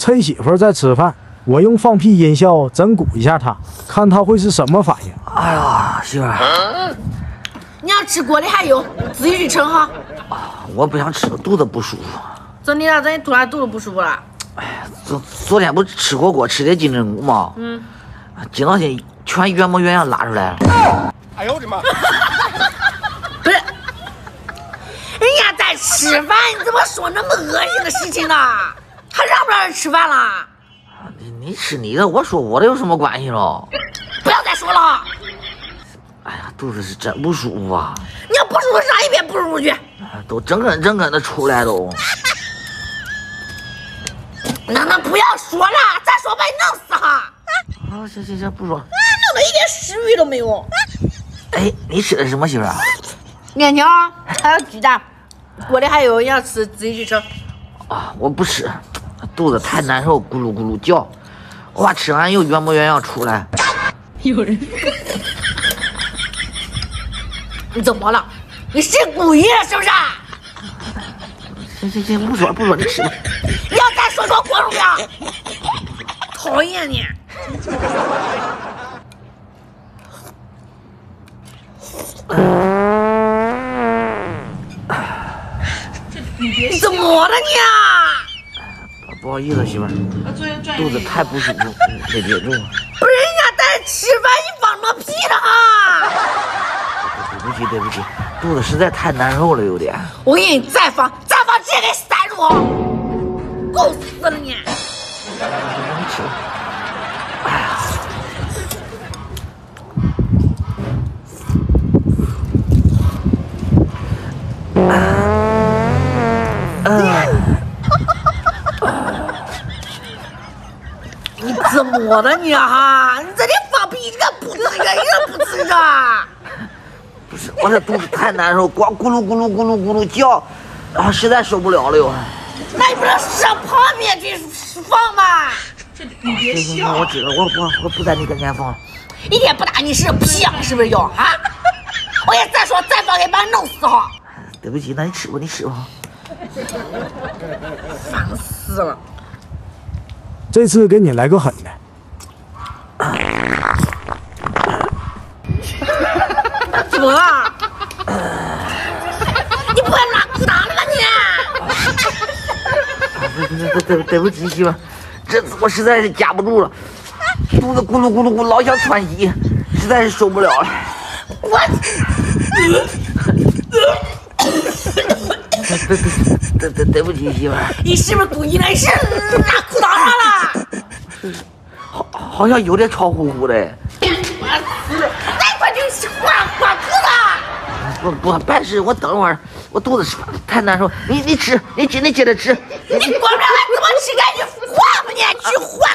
趁媳妇在吃饭，我用放屁音效整蛊一下她，看她会是什么反应。哎呀，媳妇儿，你要吃锅里还有，自己去盛哈。我不想吃了，肚子不舒服。昨天咋突然肚子不舒服了？哎呀，昨天不吃火锅吃的金针菇吗？今早些全原模原样拉出来了。哎呦我的妈！不是，人家在吃饭，你怎么说那么恶心的事情呢？还让不让人吃饭了？你吃你的，我说我的有什么关系喽？不要再说了。哎呀，肚子是真不舒服啊！你要不舒服上一边不舒服去。都整根的出来都。能不要说了，再说把你弄死哈！啊，行，不说。弄得一点食欲都没有。哎，你吃的是什么媳妇儿啊？面条还有鸡蛋，锅里还有，要吃自己去盛。啊，我不吃，肚子太难受，咕噜咕噜叫。我怕吃完又原模原样出来。有人。你怎么了？你是故意的，是不是？行，不说，你吃吧。你要再说锅入边，讨厌你！你怎么了你？不好意思，媳妇儿，肚子太不舒服，没憋住。不是人家在吃饭，你放什么屁呢哈？对不起，肚子实在太难受了，有点。我给你再放，直接给塞住！够死了你！你吃吧。哎呀，你怎么了你哈？你这里放屁，这个不吱个，一个不吱个。不是，我这肚子太难受，光咕噜叫，啊，实在受不了了又。那你不是上旁边去放吗？你别笑。我知道，我不在你跟前放了。一点不打你是屁啊，是不是又啊？我也再说再放，给把你弄死哈！对不起，那你吃吧。烦死了！这次给你来个狠的。怎么了？你不会拉裤裆了吧你？对不起，媳妇，这次我实在是夹不住了，肚子咕噜老想喘息，实在是受不了了。我。对不起，媳妇。你是不是故意的？你是拉裤裆上了？好像有点潮乎乎的。烦死了！那快去换裤子！不，办事，我等会儿，我肚子太难受。你吃，你接着吃。你管不了，怎么吃？赶紧换吧你，去换。